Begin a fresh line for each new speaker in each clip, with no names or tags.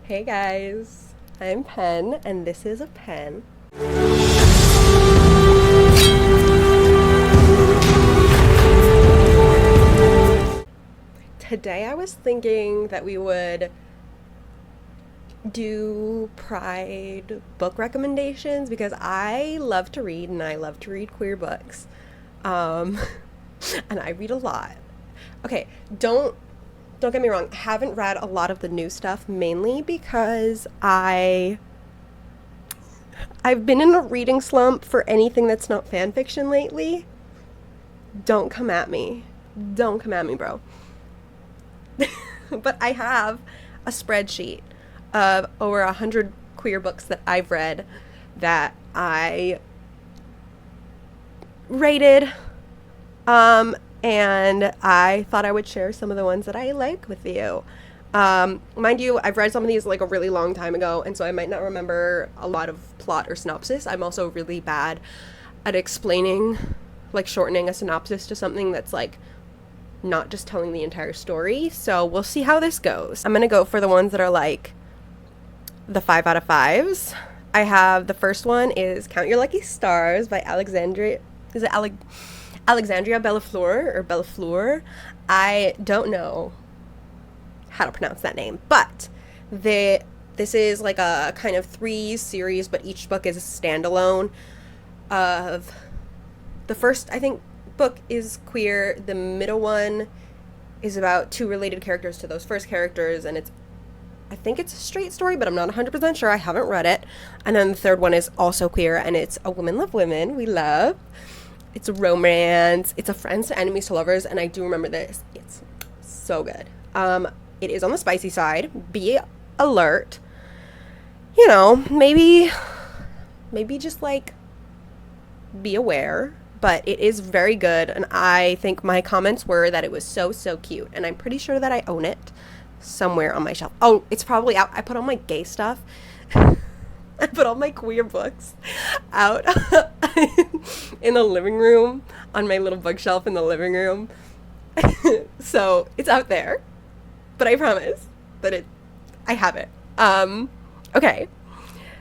Hey guys, I'm Pen, and this is a pen. Today I was thinking that we would do Pride book recommendations because I love to read and I love to read queer books. Um, and I read a lot. Okay, don't get me wrong, I haven't read a lot of the new stuff mainly because I've been in a reading slump for anything that's not fan fiction lately. Don't come at me. Don't come at me, bro. But I have a spreadsheet of over 100 queer books that I've read that I rated. And I thought I would share some of the ones that I like with you. Mind you, I've read some of these like a really long time ago, and so I might not remember a lot of plot or synopsis. I'm also really bad at explaining, like shortening a synopsis to something that's like not just telling the entire story. So we'll see how this goes. I'm gonna go for the ones that are like the 5 out of 5s. I have the first one is Count Your Lucky Stars by Alexandria. Is it Alexandria Bellefluer or Bellefluer? I don't know how to pronounce that name, but this is like a kind of 3 series, but each book is a standalone of the first, I think, book is queer. The middle one is about 2 related characters to those first characters, and I think it's a straight story, but I'm not 100% sure. I haven't read it. And then the third one is also queer, and it's A Women Love Women. We love. It's a romance. It's a friends to enemies to lovers, and I do remember this. It's so good. It is on the spicy side. Be alert. You know, maybe just like be aware. But it is very good, and I think my comments were that it was so cute, and I'm pretty sure that I own it somewhere on my shelf. Oh, it's probably out. I put all my gay stuff. I put all my queer books out in the living room on my little bookshelf in the living room. So it's out there, but I promise that I have it. Okay.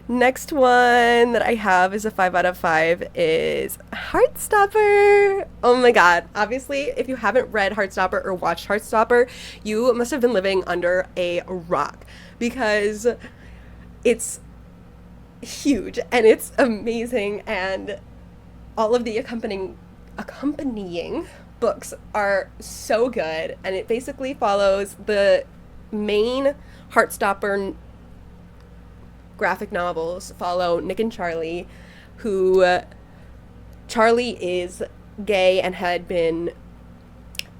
Next one that I have is a 5 out of 5 is Heartstopper. Oh my god. Obviously, if you haven't read Heartstopper or watched Heartstopper, you must have been living under a rock because it's huge and it's amazing, and all of the accompanying books are so good, and it basically follows the main Heartstopper graphic novels follow Nick and Charlie, who Charlie is gay and had been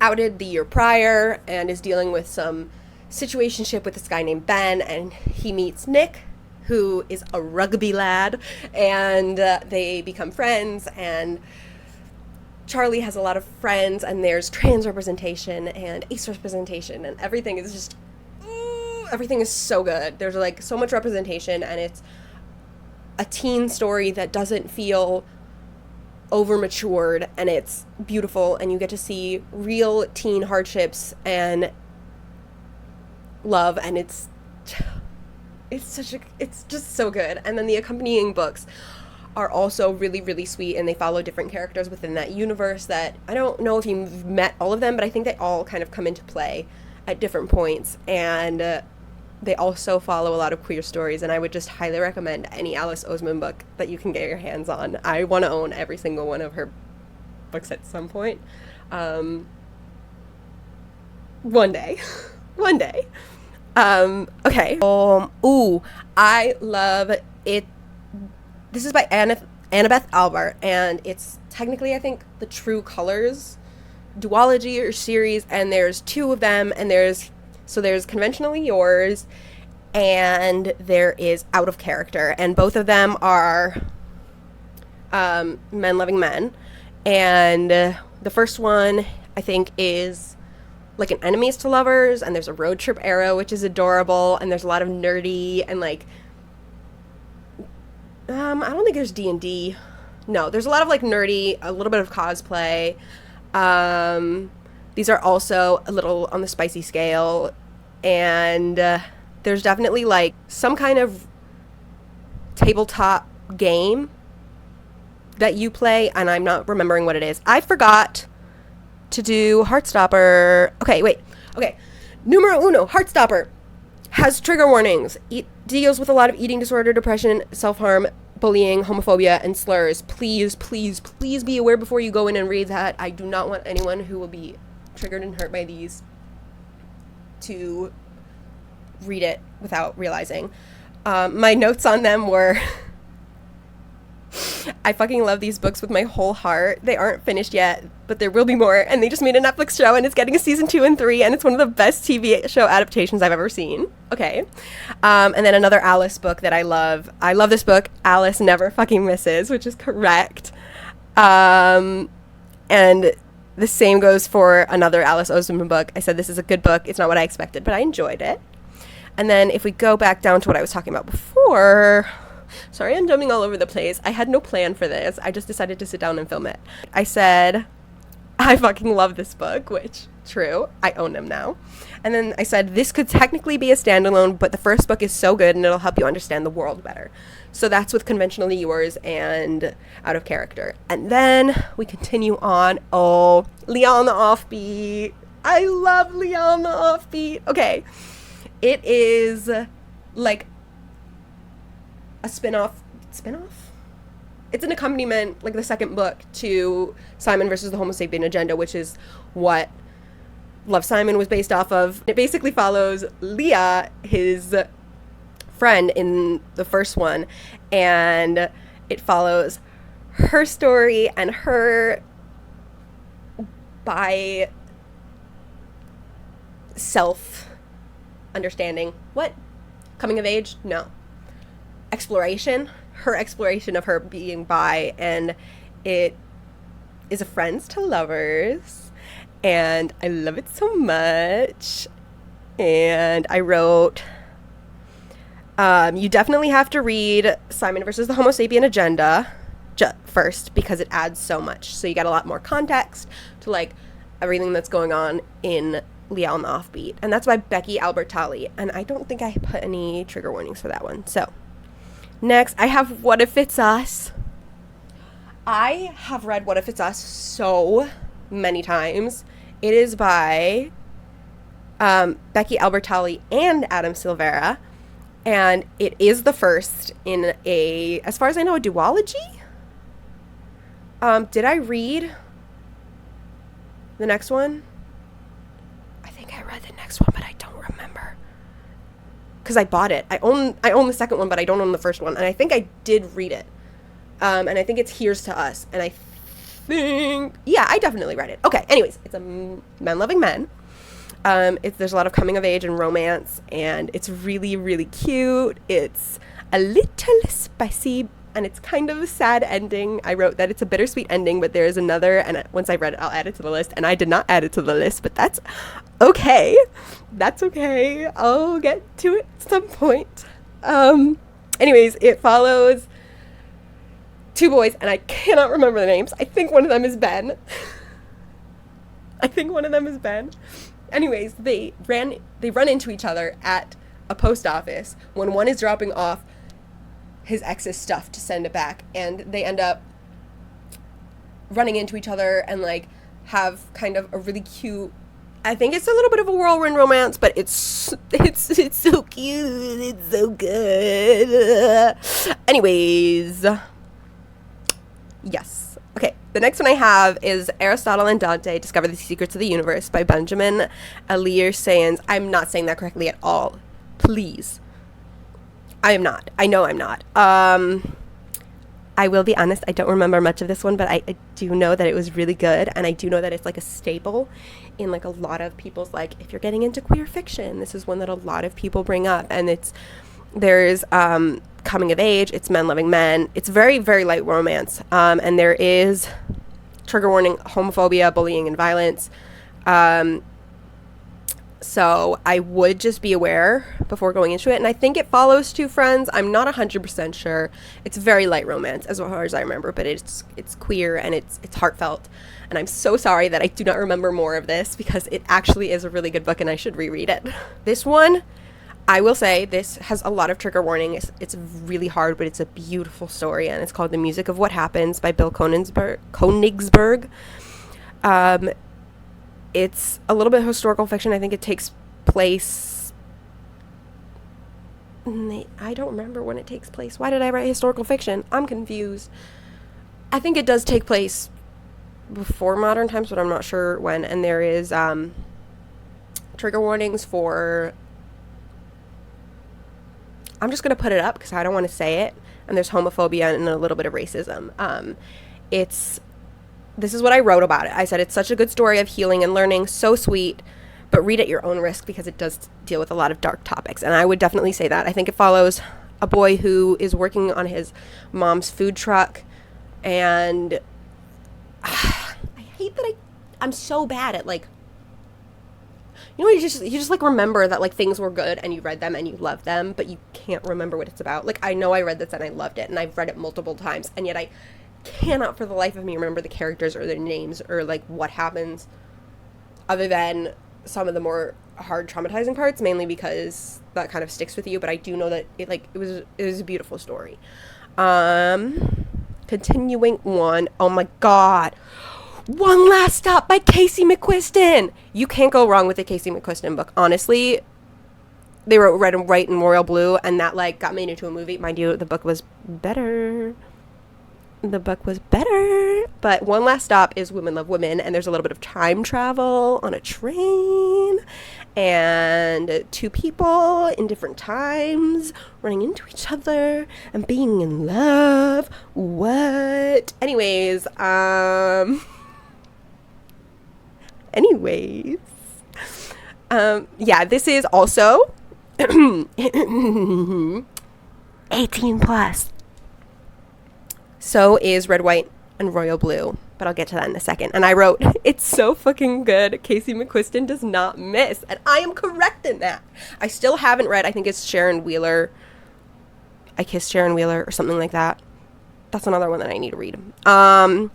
outed the year prior and is dealing with some situationship with this guy named Ben, and he meets Nick, who is a rugby lad, and they become friends, and Charlie has a lot of friends, and there's trans representation and ace representation, and everything is so good. There's like so much representation, and it's a teen story that doesn't feel over matured, and it's beautiful, and you get to see real teen hardships and love, and it's just so good. And then the accompanying books are also really sweet, and they follow different characters within that universe that I don't know if you've met all of them, but I think they all kind of come into play at different points, and they also follow a lot of queer stories, and I would just highly recommend any Alice Oseman book that you can get your hands on. I want to own every single one of her books at some point. One day. Okay. I love it. This is by Annabeth Albert, and it's technically, I think, the True Colors duology or series, and there's 2 of them, and there's Conventionally Yours, and there is Out of Character, and both of them are men loving men, and the first one, I think, is like an enemies to lovers, and there's a road trip era, which is adorable, and there's a lot of nerdy, and like, I don't think there's D&D. No, there's a lot of like nerdy, a little bit of cosplay. These are also a little on the spicy scale, and there's definitely like some kind of tabletop game that you play, and I'm not remembering what it is. I forgot to do Heartstopper. Okay, wait. Okay. Numero uno, Heartstopper has trigger warnings. It deals with a lot of eating disorder, depression, self-harm, bullying, homophobia, and slurs. Please, please, please be aware before you go in and read that. I do not want anyone who will be triggered and hurt by these to read it without realizing. My notes on them were I fucking love these books with my whole heart. They aren't finished yet, but there will be more, and they just made a Netflix show, and it's getting a season 2 and 3, and it's one of the best TV show adaptations I've ever seen. Okay. And then another Alice book that I love. I love this book, Alice Never Fucking Misses, which is correct. And the same goes for another Alice Oseman book. I said this is a good book. It's not what I expected, but I enjoyed it. And then if we go back down to what I was talking about before... Sorry, I'm jumping all over the place. I had no plan for this. I just decided to sit down and film it. I said, I fucking love this book, which, true, I own them now. And then I said, this could technically be a standalone, but the first book is so good and it'll help you understand the world better. So that's with Conventionally Yours and Out of Character. And then we continue on. Oh, Leah on the Offbeat. I love Leah on the Offbeat. Okay. It is like a spin-off? It's an accompaniment, like the second book to Simon versus the Homo Sapien Agenda, which is what Love, Simon was based off of. It basically follows Leah, his friend in the first one, and it follows her story and her by self-understanding. What? Coming of age? No. Exploration, her exploration of her being bi, and it is a friends to lovers, and I love it so much. And I wrote, you definitely have to read Simon versus the Homo Sapien Agenda first, because it adds so much, so you get a lot more context to like everything that's going on in Leah on the Offbeat. And that's by Becky Albertalli, and I don't think I put any trigger warnings for that one. So next, I have What If It's Us. I have read What If It's Us so many times. It is by Becky Albertalli and Adam Silvera, and it is the first in a, as far as I know, a duology. Did I read the next one? I think I read the next one, but I don't remember. Because I bought it. I own the second one, but I don't own the first one. And I think I did read it. And I think it's Here's to Us. And I think... Yeah, I definitely read it. Okay, anyways. It's a Men Loving Men. There's a lot of coming of age and romance. And it's really, really cute. It's a little spicy. And it's kind of a sad ending. I wrote that it's a bittersweet ending, but there is another. And once I read it, I'll add it to the list. And I did not add it to the list, but that's okay. That's okay. I'll get to it at some point. Anyways, it follows two boys, and I cannot remember the names. I think one of them is Ben. Anyways, they run into each other at a post office when one is dropping off his ex's stuff to send it back, and they end up running into each other and like have kind of a really cute, I think it's a little bit of a whirlwind romance, but it's so cute, it's so good. Anyways, yes. Okay, the next one I have is Aristotle and Dante Discover the Secrets of the Universe by Benjamin Alire Sáenz. I'm not saying that correctly at all. Please. I am not. I know I'm not. I will be honest, I don't remember much of this one, but I do know that it was really good, and I do know that it's like a staple in like a lot of people's, like, if you're getting into queer fiction, this is one that a lot of people bring up, and there's coming of age, it's men loving men, it's very, very light romance, and there is, trigger warning, homophobia, bullying, and violence, so I would just be aware before going into it. And I think it follows two friends. I'm not 100% sure. It's very light romance as far as I remember, but it's queer and it's heartfelt. And I'm so sorry that I do not remember more of this, because it actually is a really good book and I should reread it. This one, I will say this has a lot of trigger warning. It's really hard, but it's a beautiful story, and it's called The Music of What Happens by Bill Konigsberg. It's a little bit of historical fiction. I think it takes place... I don't remember when it takes place. Why did I write historical fiction? I'm confused. I think it does take place before modern times, but I'm not sure when. And there is trigger warnings for... I'm just going to put it up because I don't want to say it. And there's homophobia and a little bit of racism. This is what I wrote about it. I said, it's such a good story of healing and learning, so sweet, but read at your own risk because it does deal with a lot of dark topics. And I would definitely say that. I think it follows a boy who is working on his mom's food truck, and I hate that I'm so bad at, like, you know, you just like remember that, like, things were good and you read them and you loved them, but you can't remember what it's about. Like, I know I read this and I loved it and I've read it multiple times, and yet I cannot for the life of me remember the characters or their names or, like, what happens, other than some of the more hard traumatizing parts, mainly because that kind of sticks with you. But I do know that it was a beautiful story. Continuing on, oh my god, One Last Stop by Casey McQuiston. You can't go wrong with a Casey McQuiston book. Honestly, they wrote Red and White and Royal Blue, and that, like, got made into a movie. Mind you, the book was better. But One Last Stop is women love women, and there's a little bit of time travel on a train, and two people in different times running into each other and being in love. What? Anyways, yeah, this is also 18 plus. So is Red, White, and Royal Blue, but I'll get to that in a second. And I wrote, it's so fucking good. Casey McQuiston does not miss. And I am correct in that. I still haven't read, I think it's Sharon Wheeler. I Kissed Sharon Wheeler or something like that. That's another one that I need to read. And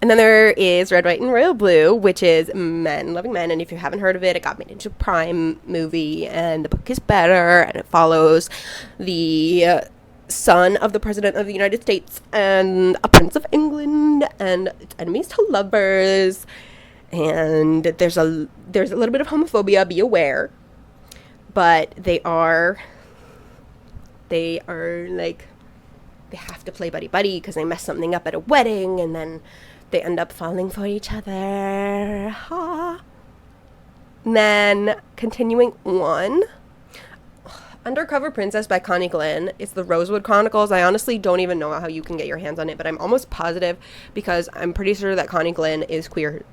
then there is Red, White, and Royal Blue, which is Men Loving Men. And if you haven't heard of it, it got made into a Prime movie. And the book is better. And it follows the son of the President of the United States and a Prince of England, and enemies to lovers. And there's a little bit of homophobia, be aware. But they are like, they have to play buddy-buddy because they mess something up at a wedding, and then they end up falling for each other. Ha. And then, continuing on, Undercover Princess by Connie Glynn. It's the Rosewood Chronicles. I honestly don't even know how you can get your hands on it, but I'm almost positive, because I'm pretty sure that Connie Glynn is queer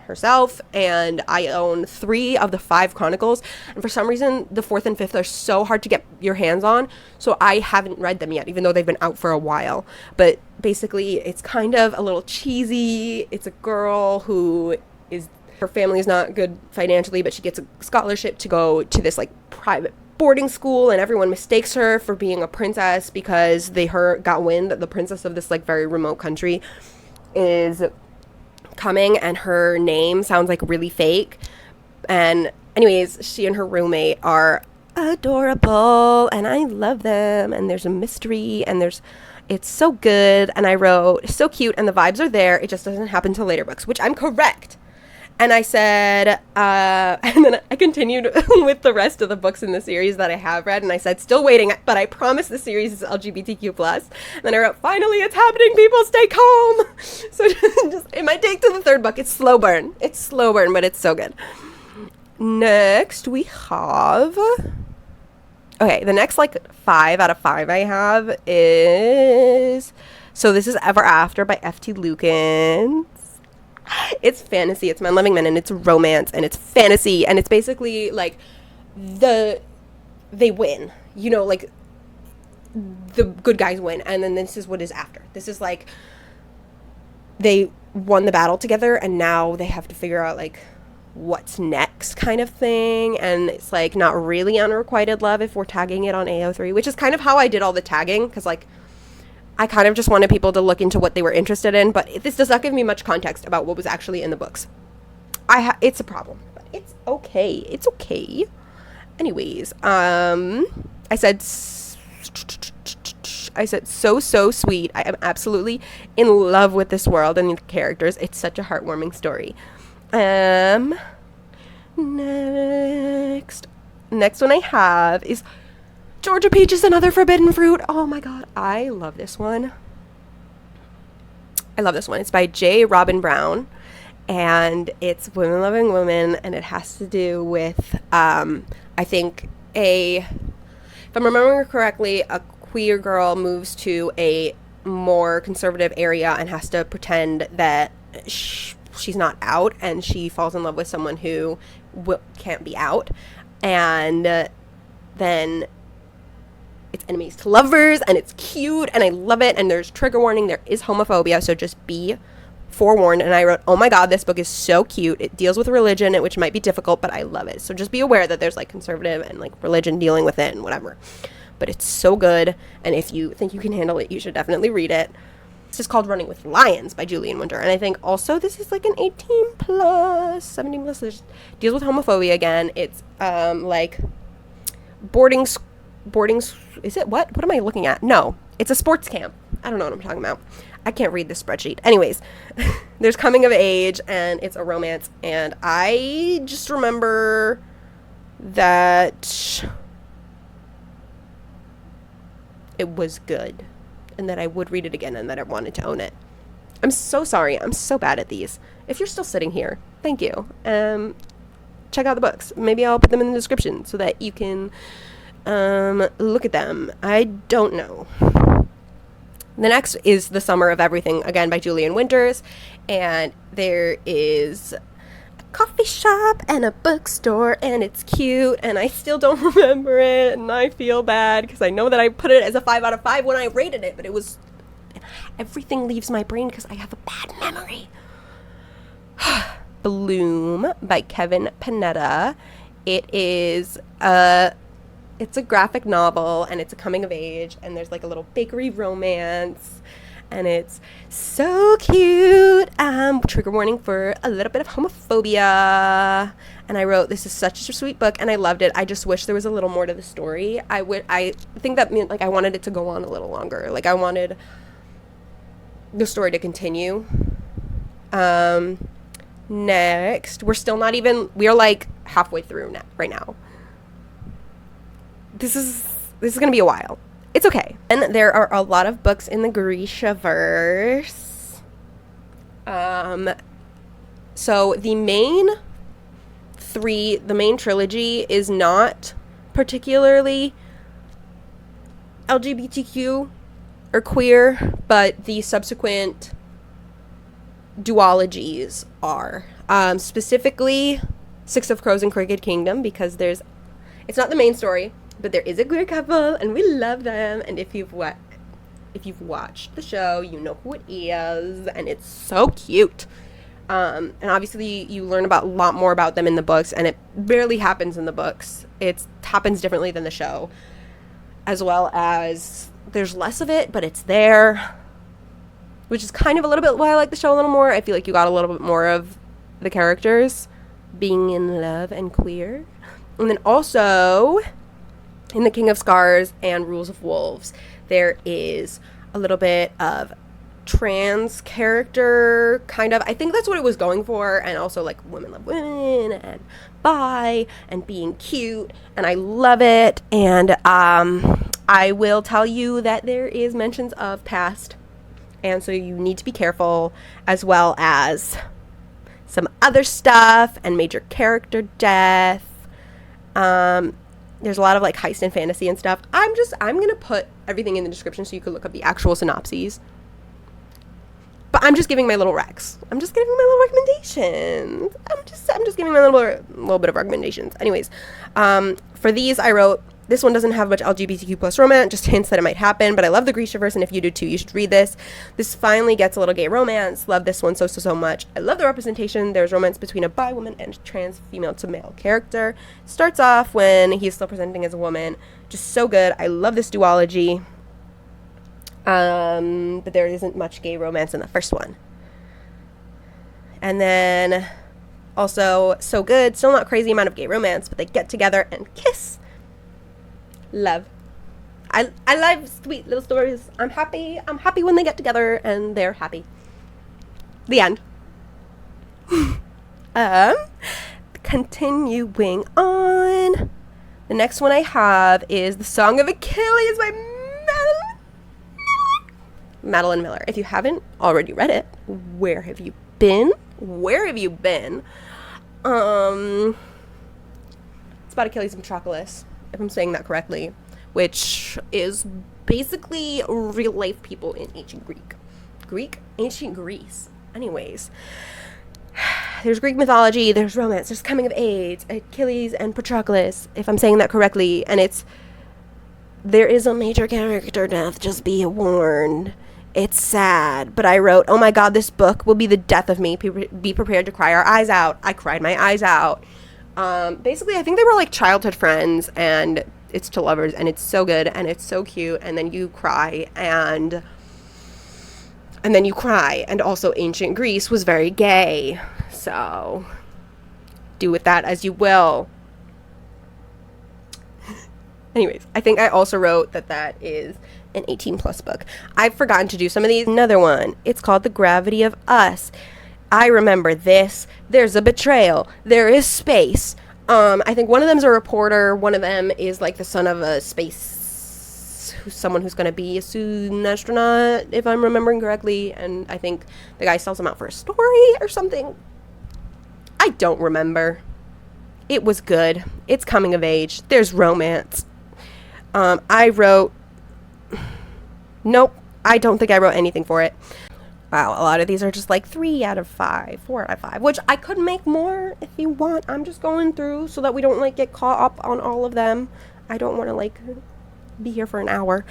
herself, and I own 3 of the 5 Chronicles, and for some reason the 4th and 5th are so hard to get your hands on, so I haven't read them yet, even though they've been out for a while. But basically it's kind of a little cheesy. It's a girl who is, her family is not good financially, but she gets a scholarship to go to this, like, private boarding school, and everyone mistakes her for being a princess because they got wind that the princess of this, like, very remote country is coming, and her name sounds like really fake. And anyways, she and her roommate are adorable, and I love them, and there's a mystery, and it's so good. And I wrote, so cute, and the vibes are there, it just doesn't happen till later books, which I'm correct. And I said, and then I continued with the rest of the books in the series that I have read, and I said, still waiting, but I promise the series is LGBTQ+. And then I wrote, finally, it's happening, people, stay calm. So it might take to the 3rd book. It's slow burn, but it's so good. Next, we have, okay, the next, like, 5 out of 5 I have is, so this is Ever After by F.T. Lukens. It's fantasy, it's Men Loving Men, and it's romance, and it's fantasy, and it's basically, like, they win, you know, like, the good guys win, and then this is what is after. This is, like, they won the battle together, and now they have to figure out, like, what's next kind of thing. And it's, like, not really unrequited love if we're tagging it on AO3, which is kind of how I did all the tagging, because, like, I kind of just wanted people to look into what they were interested in, but this does not give me much context about what was actually in the books. It's a problem, but it's okay. It's okay. Anyways, I said so sweet. I am absolutely in love with this world and the characters. It's such a heartwarming story. Next one I have is Georgia Peaches, Another Forbidden Fruit. Oh my god, I love this one. It's by J. Robin Brown, and it's Women Loving Women, and it has to do with, I think, if I'm remembering correctly, a queer girl moves to a more conservative area and has to pretend that she's not out, and she falls in love with someone who can't be out, and then it's enemies to lovers, and it's cute, and I love it, and there's trigger warning, there is homophobia, so just be forewarned. And I wrote, oh my god, this book is so cute. It deals with religion, which might be difficult, but I love it. So just be aware that there's like conservative and like religion dealing with it and whatever. But it's so good, and if you think you can handle it, you should definitely read it. It's just called Running with Lions by Julian Winter, and I think also this is like an 18 plus, 17 plus. There's deals with homophobia again. It's like boarding. Is it what am I looking at? No, it's a sports camp. I don't know what I'm talking about. I can't read this spreadsheet. Anyways, there's coming of age, and it's a romance, and I just remember that it was good, and that I would read it again, and that I wanted to own it. I'm so sorry. I'm so bad at these. If you're still sitting here, thank you. Check out the books. Maybe I'll put them in the description so that you can look at them. I don't know. The next is The Summer of Everything, again by Julian Winters, and there is a coffee shop and a bookstore, and it's cute, and I still don't remember it, and I feel bad because I know that I put it as a 5 out of 5 when I rated it, but everything leaves my brain because I have a bad memory. Bloom by Kevin Panetta. It's a graphic novel, and it's a coming of age, and there's like a little bakery romance, and it's so cute. Trigger warning for a little bit of homophobia. And I wrote, this is such a sweet book, and I loved it. I just wish there was a little more to the story. I think that meant like I wanted it to go on a little longer. Like I wanted the story to continue. Next, we are like halfway through right now. This is going to be a while. It's okay. And there are a lot of books in the Grishaverse. So the main trilogy is not particularly LGBTQ or queer, but the subsequent duologies are. Specifically, Six of Crows and Crooked Kingdom, because it's not the main story, but there is a queer couple, and we love them. And if you've watched the show, you know who it is, and it's so cute. And obviously, you learn a lot more about them in the books, and it barely happens in the books. It happens differently than the show, as well as there's less of it, but it's there, which is kind of a little bit why I like the show a little more. I feel like you got a little bit more of the characters being in love and queer. And then also, in The King of Scars and Rules of Wolves, there is a little bit of trans character, kind of. I think that's what it was going for, and also like women love women and bi and being cute, and I love it. And I will tell you that there is mentions of past, and so you need to be careful, as well as some other stuff and major character death. There's a lot of like heist and fantasy and stuff. I'm gonna put everything in the description so you can look up the actual synopses. But I'm just giving my little recs. I'm just giving my little recommendations. I'm just giving my little bit of recommendations. Anyways, for these I wrote, this one doesn't have much LGBTQ plus romance, just hints that it might happen, but I love the Grishaverse, and if you do too, you should read this. This finally gets a little gay romance. Love this one so much. I love the representation. There's romance between a bi woman and a trans female to male character. Starts off when he's still presenting as a woman. Just so good. I love this duology. But there isn't much gay romance in the first one. And then Also, so good. Still not crazy amount of gay romance, but they get together and kiss. Love. I love sweet little stories. I'm happy when they get together and they're happy. The end. Continuing on. The next one I have is The Song of Achilles by Madeline Miller. If you haven't already read it, where have you been? Where have you been? It's about Achilles and Patroclus, if I'm saying that correctly, which is basically real life people in ancient ancient Greece. Anyways, there's Greek mythology, there's romance, there's coming of age, Achilles and Patroclus, if I'm saying that correctly, and there is a major character death, just be warned. It's sad, but I wrote, oh my god, this book will be the death of me. Be prepared to cry our eyes out. I cried my eyes out. Basically, I think they were like childhood friends, and it's to lovers, and it's so good, and it's so cute, and then you cry, and then you cry, and also ancient Greece was very gay, so do with that as you will. Anyways, I think I also wrote that is an 18+ book. I've forgotten to do some of these. Another one, it's called The Gravity of Us. I remember this. There's a betrayal. There is space. I think one of them's a reporter. One of them is like the son of a someone who's going to be a student astronaut, if I'm remembering correctly. And I think the guy sells him out for a story or something. I don't remember. It was good. It's coming of age. There's romance. I wrote... Nope. I don't think I wrote anything for it. Wow, a lot of these are just like 3 out of 5, 4 out of 5, which I could make more if you want. I'm just going through so that we don't like get caught up on all of them. I don't want to like be here for an hour.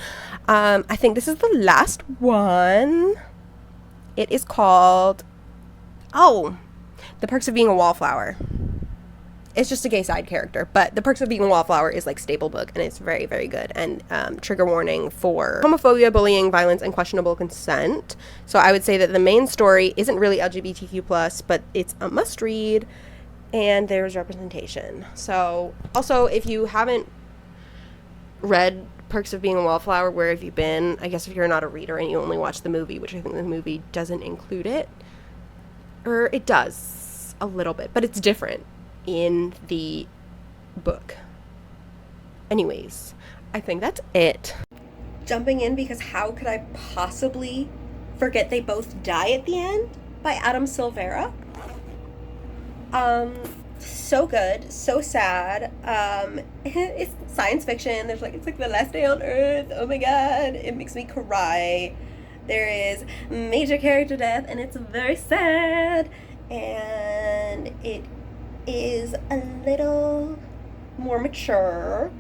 I think this is the last one. It is called, The Perks of Being a Wallflower. It's just a gay side character, but The Perks of Being a Wallflower is like staple book, and it's very, very good. And trigger warning for homophobia, bullying, violence, and questionable consent. So I would say that the main story isn't really LGBTQ+, but it's a must read, and there's representation. So also, if you haven't read Perks of Being a Wallflower, where have you been? I guess if you're not a reader and you only watch the movie, which I think the movie doesn't include it, or it does a little bit, but it's different in the book. Anyways, I think that's it. Jumping in because how could I possibly forget they both die at the end by Adam Silvera. So good, so sad. It's science fiction. There's it's like the last day on Earth. Oh my god, it makes me cry. There is major character death, and it's very sad, and it is a little more mature.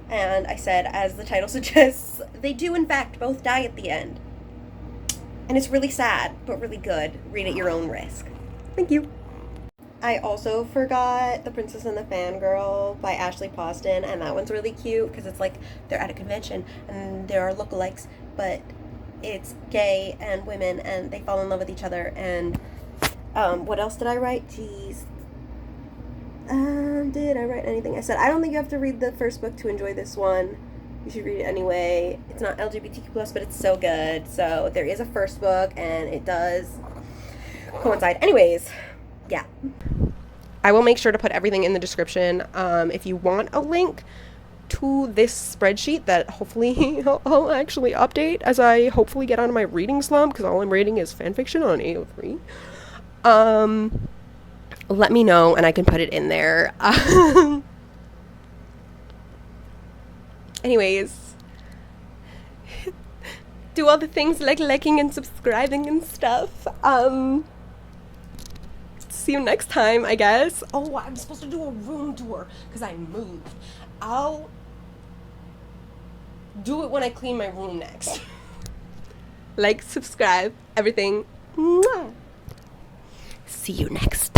And I said, as the title suggests, they do in fact both die at the end. And it's really sad, but really good. Read at your own risk. Thank you. I also forgot The Princess and the Fangirl by Ashley Poston, and that one's really cute because it's like they're at a convention and there are lookalikes, but it's gay and women and they fall in love with each other. And what else did I write? Jeez. Did I write anything? I said, I don't think you have to read the first book to enjoy this one. You should read it anyway. It's not LGBTQ+, but it's so good. So there is a first book, and it does coincide. Anyways, yeah. I will make sure to put everything in the description. If you want a link to this spreadsheet that hopefully I'll actually update as I hopefully get out of my reading slump, because all I'm reading is fanfiction on AO3. Let me know, and I can put it in there. Anyways, do all the things like liking and subscribing and stuff. See you next time, I guess. Oh, I'm supposed to do a room tour because I moved. I'll do it when I clean my room next. Like, subscribe, everything. Mwah. See you next